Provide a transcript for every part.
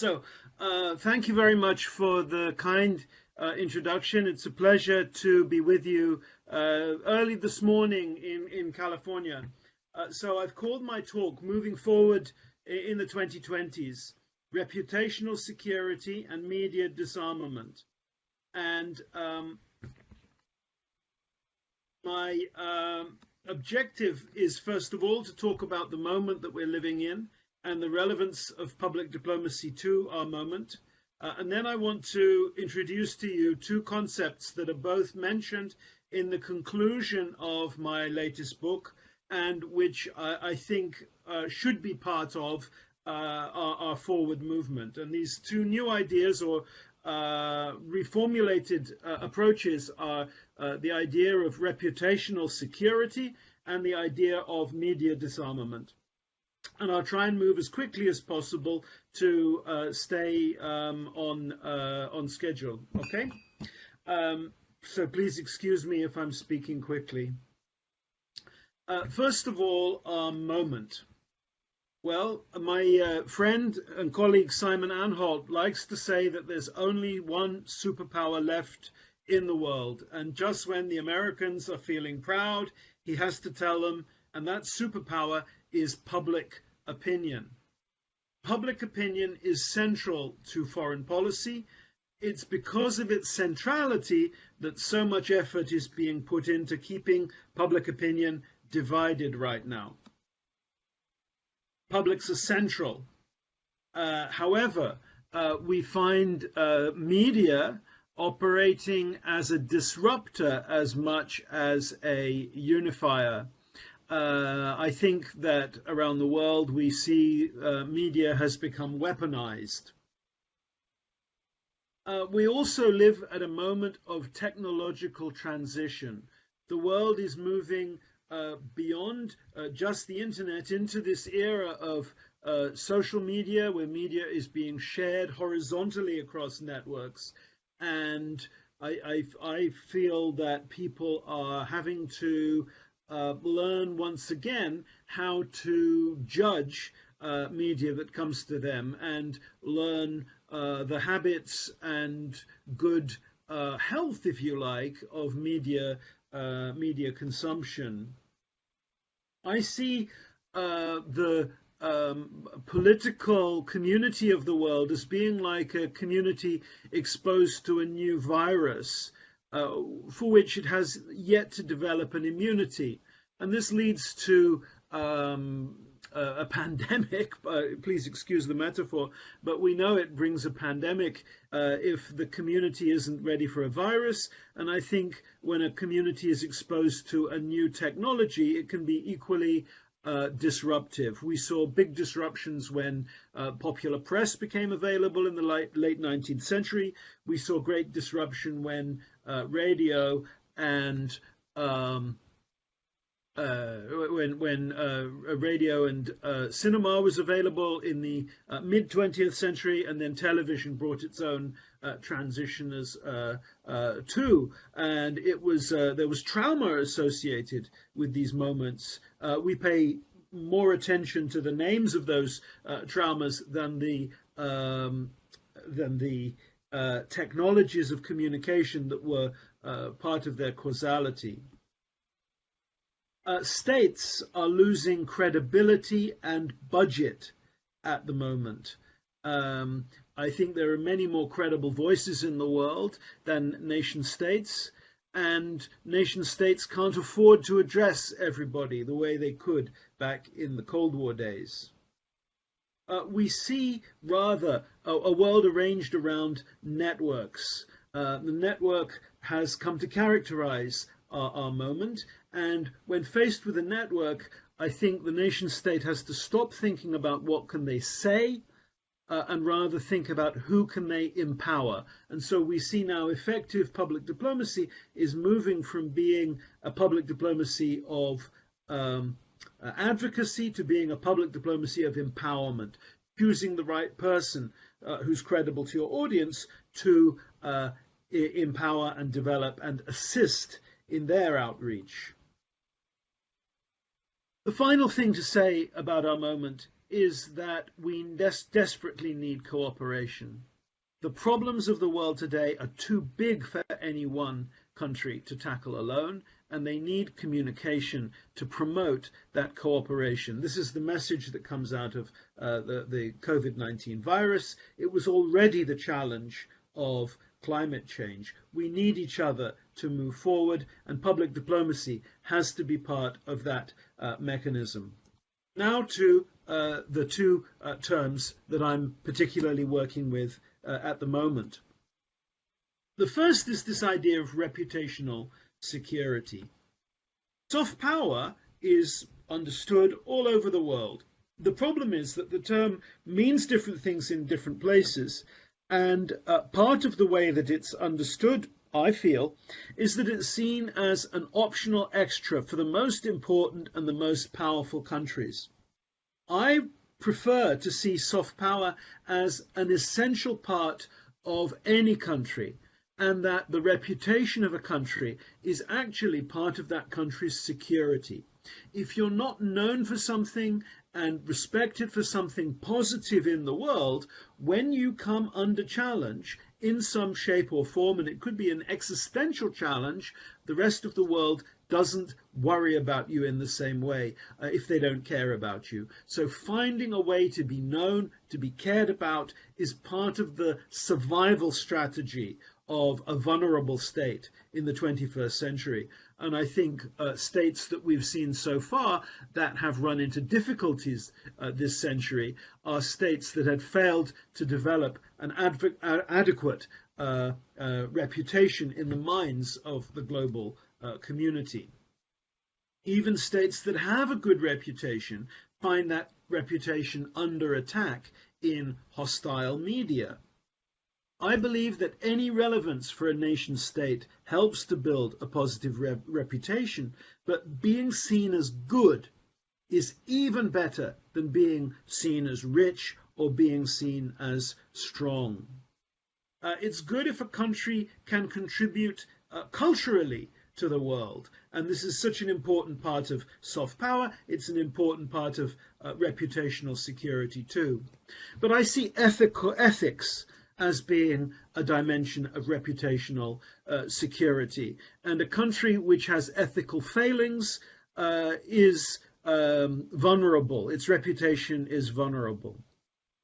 So, thank you very much for the kind introduction. It's a pleasure to be with you early this morning in California. So I've called my talk Moving Forward in the 2020s, Reputational Security and Media Disarmament. And my objective is, first of all, to talk about the moment that we're living in and the relevance of public diplomacy to our moment. And then I want to introduce to you two concepts that are both mentioned in the conclusion of my latest book and which I think should be part of our forward movement. And these two new ideas or reformulated approaches are the idea of reputational security and the idea of media disarmament. And I'll try and move as quickly as possible to stay on schedule. Okay, so please excuse me if I'm speaking quickly. First of all, our moment. Well, my friend and colleague Simon Anholt likes to say that there's only one superpower left in the world, and just when the Americans are feeling proud, he has to tell them, and that superpower is public opinion. Public opinion is central to foreign policy. It's because of its centrality that so much effort is being put into keeping public opinion divided right now. Publics are central. However, we find media operating as a disruptor as much as a unifier. I think that around the world we see media has become weaponized. We also live at a moment of technological transition. The world is moving beyond just the internet into this era of social media, where media is being shared horizontally across networks. And I feel that people are having to learn once again how to judge media that comes to them and learn the habits and good health, if you like, of media consumption. I see the political community of the world as being like a community exposed to a new virus for which it has yet to develop an immunity. And this leads to a pandemic. Please excuse the metaphor, but we know it brings a pandemic if the community isn't ready for a virus. And I think when a community is exposed to a new technology, it can be equally disruptive. We saw big disruptions when popular press became available in the late 19th century. We saw great disruption when radio and radio and cinema was available in the mid 20th century, and then television brought its own transitioners too, and it was there was trauma associated with these moments. We pay more attention to the names of those traumas than the technologies of communication that were part of their causality. States are losing credibility and budget at the moment. I think there are many more credible voices in the world than nation states, and nation states can't afford to address everybody the way they could back in the Cold War days. We see rather a world arranged around networks. The network has come to characterize our moment, and when faced with a network, I think the nation state has to stop thinking about what can they say and rather think about who can they empower. And so we see now effective public diplomacy is moving from being a public diplomacy of advocacy to being a public diplomacy of empowerment, choosing the right person who's credible to your audience to empower and develop and assist in their outreach. The final thing to say about our moment is that we desperately need cooperation. The problems of the world today are too big for any one country to tackle alone, and they need communication to promote that cooperation. This is the message that comes out of the COVID-19 virus. It was already the challenge of climate change. We need each other to move forward, and public diplomacy has to be part of that mechanism. Now to the two terms that I'm particularly working with at the moment. The first is this idea of reputational security. Soft power is understood all over the world. The problem is that the term means different things in different places, and part of the way that it's understood, I feel, is that it's seen as an optional extra for the most important and the most powerful countries. I prefer to see soft power as an essential part of any country, and that the reputation of a country is actually part of that country's security. If you're not known for something and respected for something positive in the world, when you come under challenge in some shape or form, and it could be an existential challenge, the rest of the world doesn't worry about you in the same way if they don't care about you. So finding a way to be known, to be cared about, is part of the survival strategy of a vulnerable state in the 21st century. And I think states that we've seen so far that have run into difficulties this century are states that had failed to develop an adequate reputation in the minds of the global community. Even states that have a good reputation find that reputation under attack in hostile media. I believe that any relevance for a nation state helps to build a positive reputation, but being seen as good is even better than being seen as rich or being seen as strong. It's good if a country can contribute culturally to the world, and this is such an important part of soft power. It's an important part of reputational security too. But I see ethics as being a dimension of reputational security. And a country which has ethical failings is vulnerable. Its reputation is vulnerable.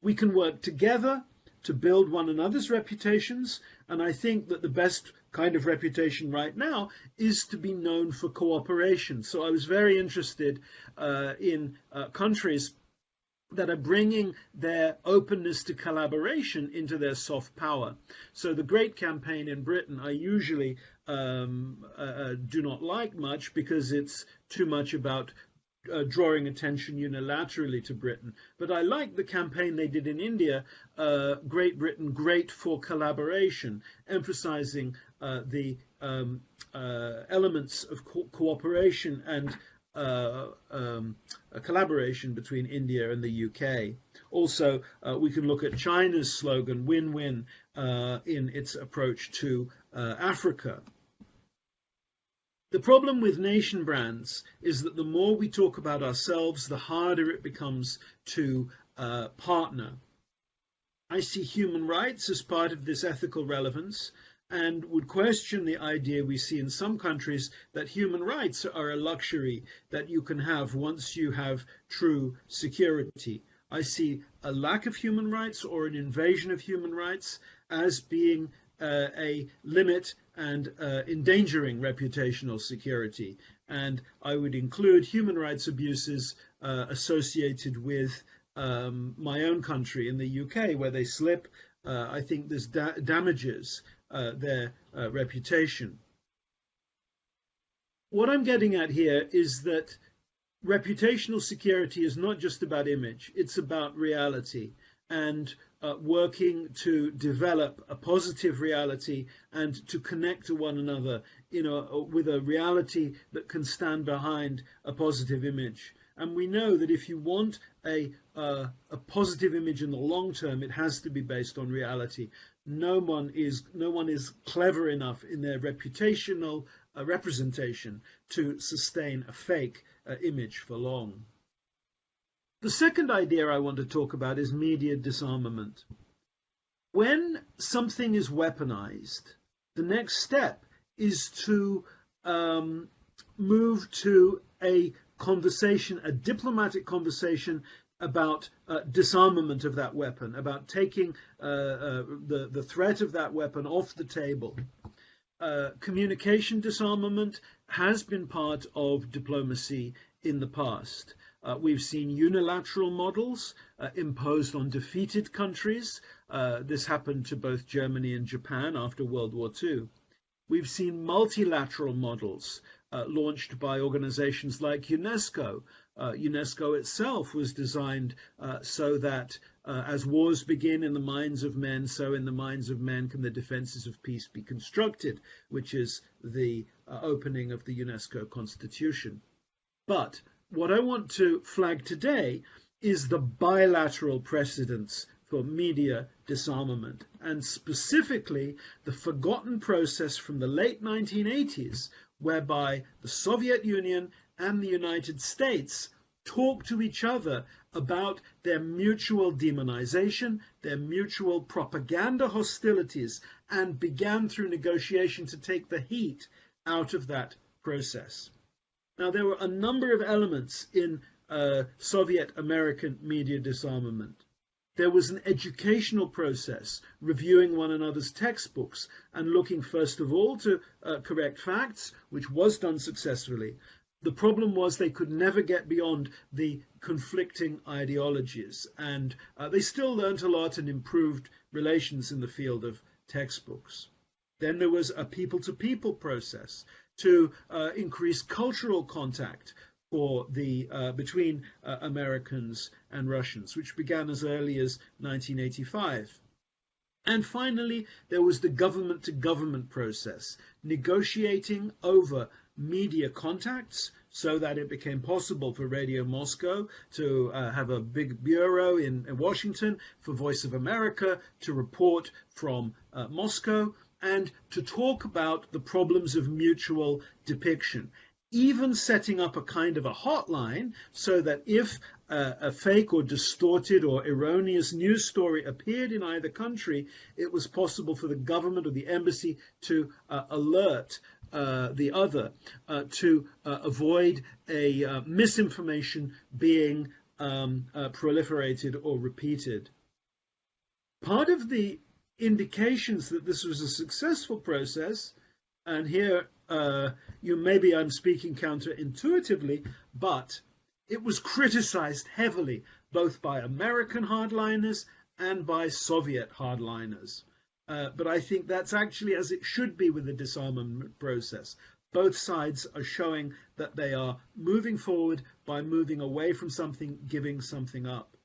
We can work together to build one another's reputations, and I think that the best kind of reputation right now is to be known for cooperation. So I was very interested in countries that are bringing their openness to collaboration into their soft power. So the Great Campaign in Britain I usually do not like much, because it's too much about drawing attention unilaterally to Britain. But I like the campaign they did in India, Great Britain, Great for Collaboration, emphasizing the elements of cooperation and a collaboration between India and the UK. Also, we can look at China's slogan, win-win, in its approach to Africa. The problem with nation brands is that the more we talk about ourselves, the harder it becomes to partner. I see human rights as part of this ethical relevance, and would question the idea we see in some countries that human rights are a luxury that you can have once you have true security. I see a lack of human rights or an invasion of human rights as being a limit and endangering reputational security. And I would include human rights abuses associated with my own country in the UK, where they slip. I think this damages their reputation. What I'm getting at here is that reputational security is not just about image, it's about reality, and working to develop a positive reality and to connect to one another with a reality that can stand behind a positive image. And we know that if you want a positive image in the long term, it has to be based on reality. No one is clever enough in their reputational representation to sustain a fake image for long. The second idea I want to talk about is media disarmament. When something is weaponized, the next step is to move to a conversation, a diplomatic conversation about disarmament of that weapon, about taking the threat of that weapon off the table. Communication disarmament has been part of diplomacy in the past. We've seen unilateral models imposed on defeated countries. This happened to both Germany and Japan after World War II. We've seen multilateral models launched by organizations like UNESCO. UNESCO itself was designed so that as wars begin in the minds of men, so in the minds of men can the defenses of peace be constructed, which is the opening of the UNESCO Constitution. But what I want to flag today is the bilateral precedents for media disarmament, and specifically the forgotten process from the late 1980s, whereby the Soviet Union and the United States talked to each other about their mutual demonization, their mutual propaganda hostilities, and began through negotiation to take the heat out of that process. Now, there were a number of elements in Soviet-American media disarmament. There was an educational process, reviewing one another's textbooks and looking first of all to correct facts, which was done successfully. The problem was they could never get beyond the conflicting ideologies, and they still learned a lot and improved relations in the field of textbooks. Then there was a people-to-people process to increase cultural contact for between Americans and Russians, which began as early as 1985. And finally, there was the government-to-government process, negotiating over media contacts so that it became possible for Radio Moscow to have a big bureau in Washington, for Voice of America to report from Moscow, and to talk about the problems of mutual depiction. Even setting up a kind of a hotline so that if a fake or distorted or erroneous news story appeared in either country, it was possible for the government or the embassy to alert the other to avoid a misinformation being proliferated or repeated. Part of the indications that this was a successful process, and here maybe I'm speaking counterintuitively, but it was criticized heavily both by American hardliners and by Soviet hardliners. But I think that's actually as it should be with the disarmament process. Both sides are showing that they are moving forward by moving away from something, giving something up.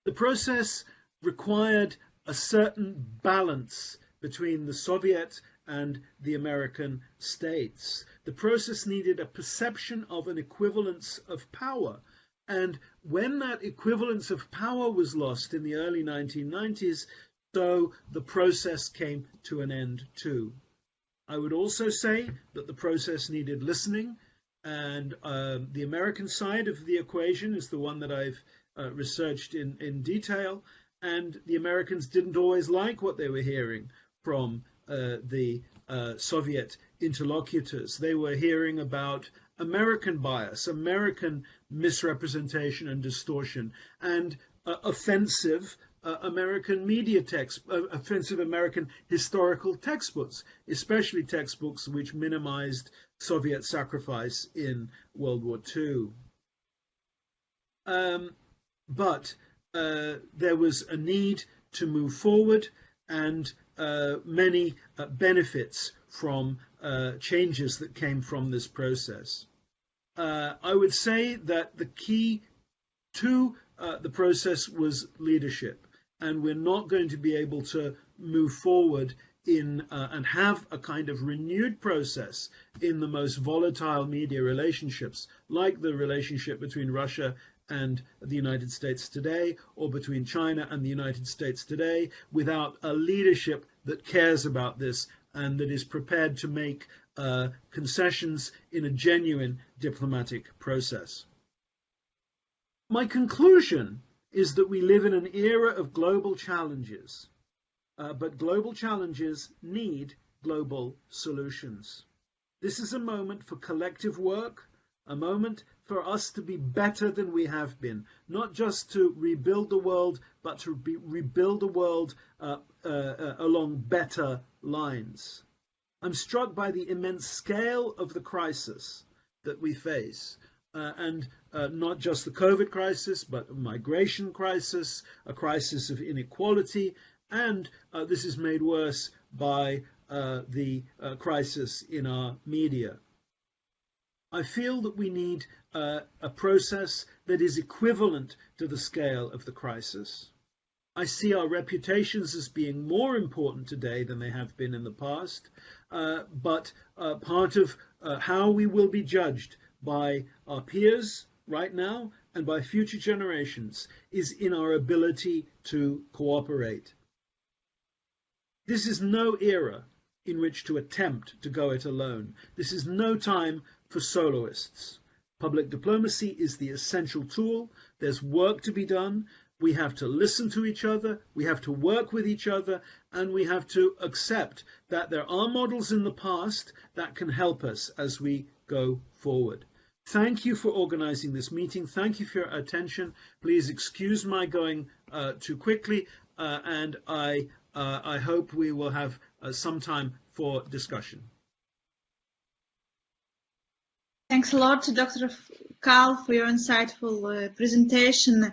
The process required a certain balance between the Soviet and the American states. The process needed a perception of an equivalence of power. And when that equivalence of power was lost in the early 1990s, so the process came to an end too. I would also say that the process needed listening, and the American side of the equation is the one that I've researched in detail, and the Americans didn't always like what they were hearing from the Soviet interlocutors. They were hearing about American bias, American misrepresentation and distortion, and offensive American media offensive American historical textbooks, especially textbooks which minimized Soviet sacrifice in World War II. But there was a need to move forward, and many benefits from changes that came from this process. I would say that the key to the process was leadership, and we're not going to be able to move forward in and have a kind of renewed process in the most volatile media relationships, like the relationship between Russia and the United States today, or between China and the United States today, without a leadership that cares about this and that is prepared to make concessions in a genuine diplomatic process. My conclusion is that we live in an era of global challenges, but global challenges need global solutions. This is a moment for collective work, a moment for us to be better than we have been, not just to rebuild the world, but to rebuild the world along better lines. I'm struck by the immense scale of the crisis that we face. And not just the COVID crisis, but a migration crisis, a crisis of inequality, and this is made worse by the crisis in our media. I feel that we need a process that is equivalent to the scale of the crisis. I see our reputations as being more important today than they have been in the past, but part of how we will be judged by our peers right now and by future generations is in our ability to cooperate. This is no era in which to attempt to go it alone. This is no time for soloists. Public diplomacy is the essential tool. There's work to be done. We have to listen to each other, we have to work with each other, and we have to accept that there are models in the past that can help us as we go forward. Thank you for organizing this meeting. Thank you for your attention. Please excuse my going too quickly, and I hope we will have some time for discussion. Thanks a lot, Dr. Cull, for your insightful presentation.